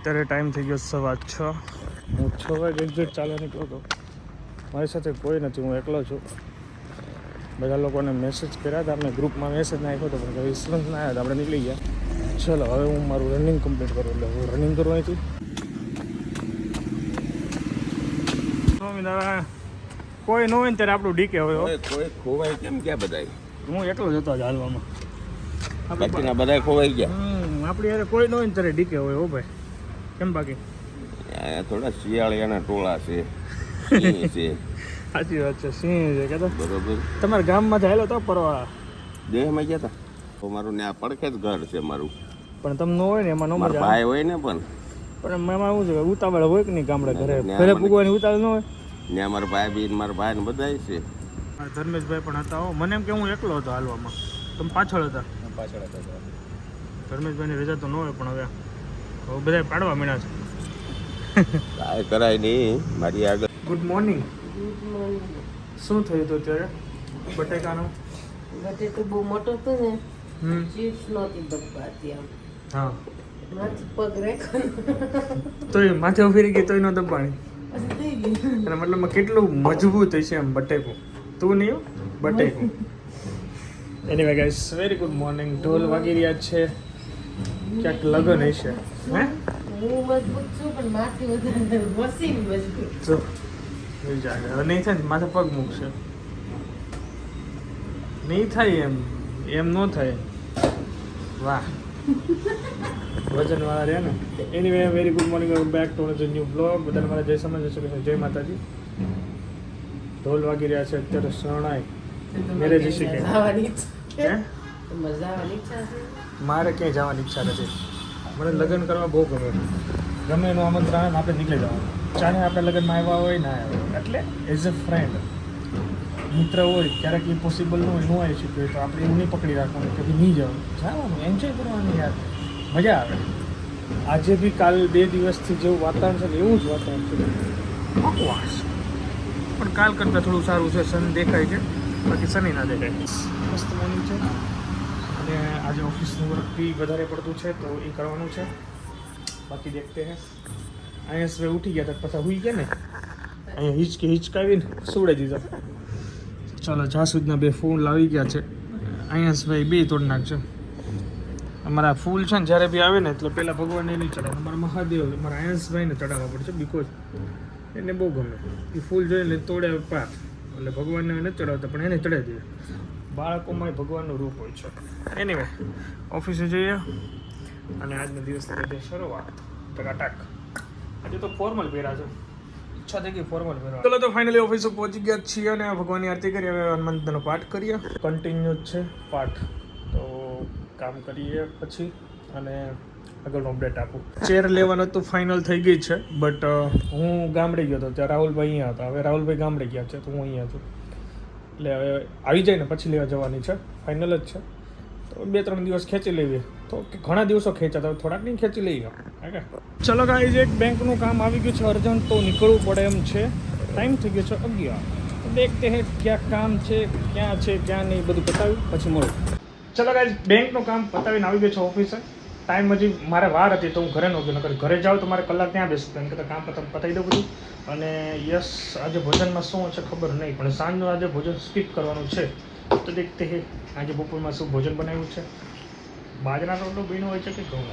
અત્યારે ટાઈમ થઈ ગયો 6:15. હું 6 વાગે એક્ઝેક્ટ ચાલવા નીકળ્યો હતો. મારી સાથે કોઈ નથી, હું એકલો છું. બધા લોકોને મેસેજ કર્યા હતા, આપણે ગ્રુપમાં મેસેજ નાખ્યો હતો પણ રિસ્પોન્સ ના આવ્યા હતા. આપણે નીકળી ગયા. ચલો હવે હું મારું રનિંગ કમ્પ્લીટ કરું, એટલે હું રનિંગ કરવા અહીંથી. કોઈ ન હોય ને ત્યારે આપણું ડીકે હવે કોઈ ખોવાય કેમ ક્યાં બધા? હું એકલો જ હતો હાલવામાં. બાકીના બધા ખોવાઈ ગયા. આપણી યાર કોઈ ન હોય ને ત્યારે ડીકે હોય. હો ભાઈ, કેમ બાકી અહીંયા થોડા શિયાળિયાના ટોળા છે, સિંહ છે. સાચી વાત છે, સિંહ છે કે બરોબર. તમારા ગામમાં ચાલ્યો તો પરવા દેહમાં ગયા હતા તો મારું ને આ પડખે જ ઘર છે મારું. પણ તમે ન હોય ને એમાં ન મારા મજા ભાઈ હોય ને પણ એમાં શું છે, ઉતાવળ હોય કે નહીં ગામડે ઘરે ઘરે પૂગવાની ઉતાવળ ન હોય. ત્યાં મારા ભાઈ બી મારા ભાઈ ને બધા છે. ધર્મેશભાઈ પણ હતા. મને એમ કે હું એકલો હતો હાલવામાં, તમે પાછળ હતા. ધર્મેશભાઈની રજા તો ન હોય, પણ હવે બધા પાડવા માંડ્યા છે. કાંઈ કરાય નહીં મારી આગળ. Good morning. શું થયું હતું અત્યારે? બટેકાનો બટેટું બહુ મોટો હતો ને, હમ ચીપ્સ નહોતી દબાતી આમ. હા, માથે પગ રાખ્યો તો એ માથે ઉભી રહી ગઈ તોય ન દબાણી. પછી થઈ ગયું. અને મતલબમાં કેટલું મજબૂત હશે એમ બટેકું. તું નહીં હો, બટેકું. Anyway guys, very good morning. ઢોલ વાગી રહ્યા છે, ક્યાંક લગન હશે. હે હું મજબૂત છું પણ માથી વધારે મશીન મજબૂત. જો નહીં જાય, હવે નહીં થાય ને માથે પગ મૂકશે. નહીં થાય એમ ન થાય. વાહ, વજનવાળા રહ્યા ને. Anyway very good morning, back to the new blog. બધાને મારા જય સમજ જશે, જય માતાજી. ઢોલ વાગી રહ્યા છે અત્યારે શરણાઈ. મેરેજ હશે કે જવાની ઈચ્છા હે? મજા આવવાની ઈચ્છા છે. મારે ક્યાંય જવાની ઈચ્છા નથી. મને લગ્ન કરવા બહુ ગમે. ગમે એનું આમંત્રણ આવે ને આપણે નીકળી જવાનું. ચાહે આપણે લગ્નમાં આવ્યા હોય ના આવ્યા, એટલે એઝ અ ફ્રેન્ડ મિત્ર હોય. ક્યારેક એ પોસિબલ ન હોય, ન આવી શકીએ તો આપણે એવું નહીં પકડી રાખવાનું કે નહીં જવાનું. જવાનું, એન્જોય કરવાનું યાર, મજા આવે. આજે બી કાલ 2 દિવસથી જેવું વાતાવરણ છે ને એવું જ વાતાવરણ છે. બકવાસ. પણ કાલ કરતાં થોડું સારું છે. સન દેખાય છે, બાકી સની ના દેખાય. મસ્ત મોર્નિંગ છે. અને આજે ઓફિસનું વર્ક બી વધારે પડતું છે તો એ કરવાનું છે. બાકી દેખતે હે. અહીંયા સવે ઉઠી ગયા હતા, પાછા હુઈ ગયા ને, અહીંયા હિચકાવીને સુવડાવી દીધા. ચાલો, જાસૂદના 2 ફૂલ આવી ગયા છે. અહીંયા સવે 2 તોડ નાખશે. અમારા ફૂલ છે ને જ્યારે બી આવે ને એટલે પહેલાં ભગવાનને નહીં ચડાવે. અમારા મહાદેવ, મારા આયંશભાઈને ચડાવવા પડશે, બિકોઝ એને બહુ ગમે એ ફૂલ જોઈને તોડે પાર. એટલે ભગવાનને નથી ચડાવતા પણ એને ચડાવી દઈએ. બાળકોમાં ભગવાનનું રૂપ હોય છે. એનીવે, ઓફિસે જઈએ અને આજના દિવસની રીતે શરૂઆત ટકાટક. આજે તો ફોર્મલ પહેર્યા છે, ઈચ્છા થઈ ગઈ ફોર્મલ પહેરવા. ચલો તો ફાઇનલી ઓફિસે પહોંચી ગયા છીએ અને ભગવાનની આરતી કરી. હવે હનુમંતનો પાઠ કરીએ. કન્ટિન્યુ જ છે પાઠ, તો કામ કરીએ પછી અને આગળનો અપડેટ આપું. ચેર લેવાનું તો ફાઇનલ થઈ ગઈ છે, બટ હું ગામડે ગયો હતો ત્યાં રાહુલભાઈ અહીંયા હતા. હવે રાહુલભાઈ ગામડે ગયા છે તો હું અહીંયા છું. એટલે હવે આવી જાય ને પછી લેવા જવાની છે. ફાઇનલ જ છે, તો 2-3 દિવસ ખેંચી લેવી. તો ઘણા દિવસો ખેંચાતા, થોડાક નહીં ખેંચી લઈએ. ઓકે, ચલો ગાઈઝ, એક બેંકનું કામ આવી ગયું છે અર્જન્ટ, તો નીકળવું પડે એમ છે. ટાઈમ થઈ ગયો છે 11. દેખતે હે ક્યાં કામ છે, ક્યાં નહીં, બધું પતાવ્યું પછી મળું. ચલો ગાઈઝ, બેંકનું કામ પતાવીને આવી ગયો છે ઓફિસે. ટાઈમ હજી મારે વાર હતી તો હું ઘરે નહોતો. નકર ઘરે જાઉં તો મારે કલાક ત્યાં બેસું. એમ કરતાં કામ પતાવી દઉં બધું. અને યસ, આજે ભોજનમાં શું છે ખબર નહીં, પણ સાંજનું આજે ભોજન સ્કીપ કરવાનું છે. તો દેખતે હે આજે બપોરમાં શું ભોજન બનાવ્યું છે. બાજરાનો રોટલો બન્યો હોય છે કે ઘઉંનો?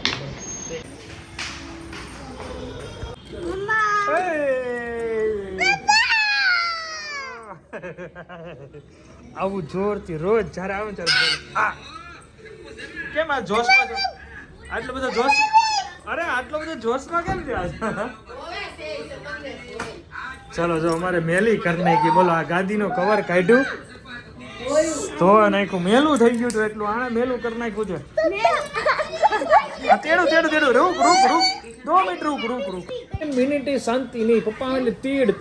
આવું જોરથી રોજ જ્યારે આવે ત્યારે કેમ આ જોશમાં છો? આટલો બધો જોશ? અરે આટલો બધો જોશમાં કેમ છે આજ? ચલો, જો અમારે મેલી કરી નાખી. બોલો, આ ગાદીનો કવર કાઢ્યું તો નાખ્યું. મેલું થઈ ગયું હતું એટલું આણે મેલું કરી નાખ્યું છે. આ તેડું રૂક 2 મિનિટ રૂક. મિનિટ શાંતિ નહીં. પપ્પા એટલે તીડ.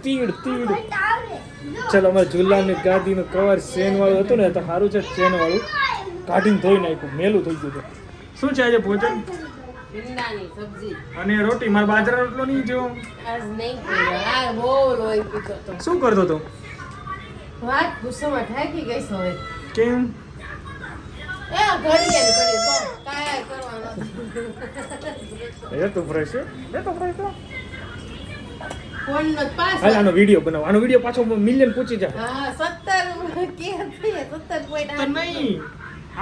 ચલો, અમારે ઝૂલાની ગાદીનું કવર ચેન વાળું હતું ને, તો સારું છે ચેન વાળું કાઢીને ધોઈ નાખ્યું. મેલું થઈ ગયું છે. શું છે આજે ભોજન? ભીંડાની સબ્જી અને રોટી. મારા બાજરા રોટલો નહીં જેવો આજ નહીં કર્યો. આ બહુ લોહી પીતો હતો. શું કરતો હતો? વાત ગુસ્સામાં થાકી ગઈ છે હવે. કેમ? ઘડીએ તો કાંઈ કરવાનું નથી. એ તો ફ્રેશ ફોનનો જ પાસ. હાલ આનો વિડીયો બનાવો. આનો વિડીયો પાછો મિલિયન પૂછી જાય. હા 17 કે થઈએ 17.8 તો નહીં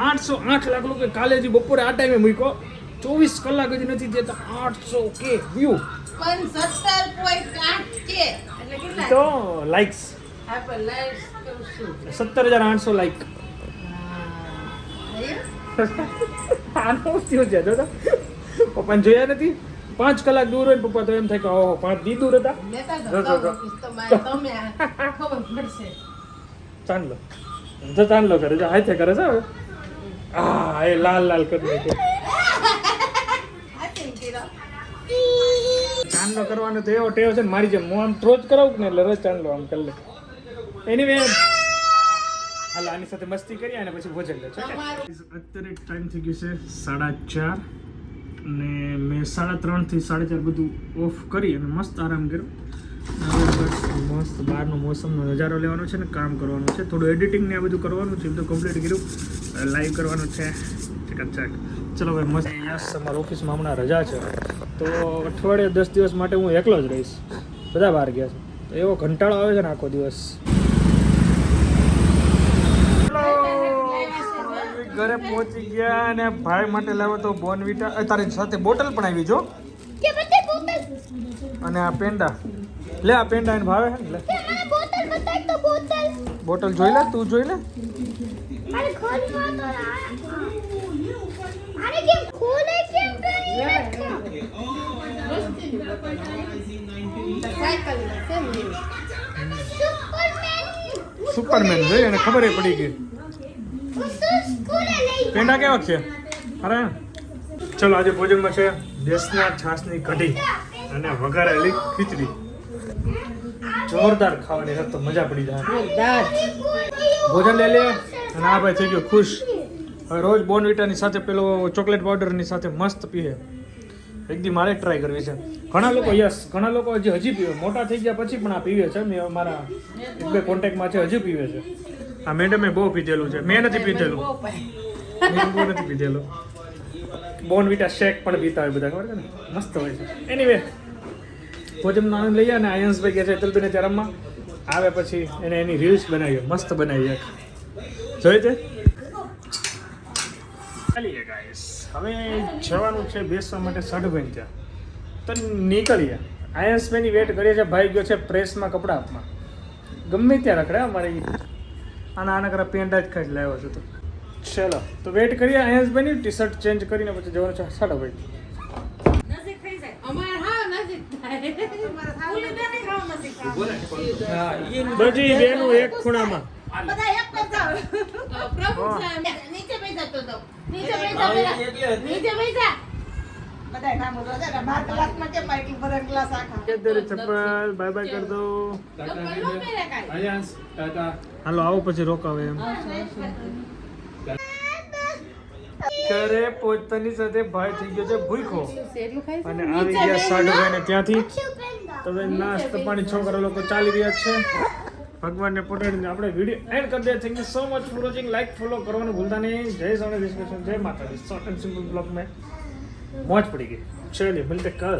808 લાખ લોકો કાલે હજી બપોરે આ ટાઈમે મૂક્યો 24 કલાક હજી નથી દેતા 800k વ્યૂ પણ 17.8 કે એટલે કેટલા તો લાઈક્સ આપણે લાઈવ કેવું શું 17,800 લાઈક આનો થયો છે જો તો પપ્પાને જોયા નથી 5 કલાક દૂર હોય ને પપ્પા તો એમ થાય કે ઓહો 5 દી દૂર હતા લેતા જો, જો, જો. તો તમે ખબર પડશે. ચાંદલો જો ચાંદલો કરે છે હાથે કરે છે હવે આ એ લાલ લાલ કરી નાખ્યો આ કેમ કર્યો? ચાંદલો કરવાનો તો એવો ટેવ છે ને મારી જેમ હું આમ રોજ કરાવું ને એટલે રોજ ચાંદલો આમ કરી લે એનીવે હાલ આની સાથે મસ્તી કરી અને પછી ભોજન લે અત્યારે ટાઈમ થઈ ગયો છે 4:30 અને મેં 3:30 થી 4:30 બધું ઓફ કરી અને મસ્ત આરામ કર્યો હવે બસ મસ્ત બહારનો મોસમનો નજારો લેવાનો છે ને કામ કરવાનું છે થોડું એડિટિંગ ને આ બધું કરવાનું છે એમ તો કમ્પ્લીટ કર્યું લાઈવ કરવાનું છે ચકાચક ચલો ભાઈ મસ્ત યસ અમારા ઓફિસમાં હમણાં રજા છે તો અઠવાડિયે 10 દિવસ માટે હું એકલો જ રહીશ બધા બહાર ગયા છે તો એવો કંટાળો આવે છે ને આખો દિવસ ઘરે પહોંચી ગયા અને ભાઈ માટે લાવ્યો તો બોર્નવિટા તારી સાથે બોટલ પણ આવી જો અને આ પેંડા લે આ પેંડા એને ભાવે છે ને લે બોટલ જોઈ લે તું જોઈ લે સુપરમેન જોઈ એને ખબર પડી ગઈ પેંડા કેવા છે અરે ચલો આજે ભોજનમાં છે દેશના છાસની કઢી અને વઘારેલી ખીચડી જોરદાર ખાવાની છે તો મજા પડી જાય ભોજન લઈ લે અને આ ભાઈ થઈ ગયો ખુશ હવે રોજ બોર્નવિટાની સાથે પેલો ચોકલેટ પાવડરની સાથે મસ્ત પીએ એક દી મારે ટ્રાય કરવી છે ઘણા લોકો હજી પીવે મોટા થઈ ગયા પછી પણ આ પીવે છે મેં મારા એક બે કોન્ટેક્ટમાં છે હજી પીવે છે આ મેડમે બહુ પીધેલું છે મેં નથી પીધેલું બોર્નવિટા શેક પણ પીતા હોય બધા ખબર છે ને મસ્ત હોય છે એનીવે ભોજનનો આનંદ લઈએ અને આયન્સભાઈ કહે છે તુલબીને ચરમમાં આવે પછી એને એની રીલ્સ બનાવીએ મસ્ત બનાવીએ જોઈ તે ચાલીએ ગાઈસ હવે જવાનું છે બેસવા માટે સડભાઈ ત્યાં તો નીકળીએ આયન્સભાઈની વેટ કરીએ છીએ ભાઈ ગયો છે પ્રેસમાં કપડાં આપમાં ગમે ત્યાં રખડે અમારે આના કરા પેન્ટ જ ખાઈ લાવ્યો છું તો ચલો તો વેટ કરીએ આયન્સભાઈની ટી શર્ટ ચેન્જ કરીને પછી જવાનું છે સડભાઈ નજીક થઈ જાય અમાર હા નજીક થાય બધી બેનું એક ખૂણામાં બધા એક જ જાવ પ્રભુ સાહેબ નીચે બેસા તો નીચે બેસા નીચે બેસા બધા કામ રોજા 12 કલાકમાં કેમ આટલી બધા ગ્લાસ આખા તેરે ચપ્પલ બાય બાય કર દો હાલો આવો પછી રોકાવે એમ ઘરે પહોંચતાની સાથે ભાઈ થઈ ગયો છે ભૂખો અને આવી ગયા સાડુભાઈ ને ત્યાંથી તો નાસ્તા પાણી છોકરા લોકો ચાલી રહ્યા છે ભગવાનને પોટાડીને આપણે વિડીયો એન્ડ કરી દે thank you so much for watching like follow કરવાનું ભૂલતા નહીં જય સ્વામી ડિસ્કશન જય માતાજી શોર્ટ એન્ડ સિમ્પલ બ્લોગ में मौज पड़ी गई चलिए मिलते कल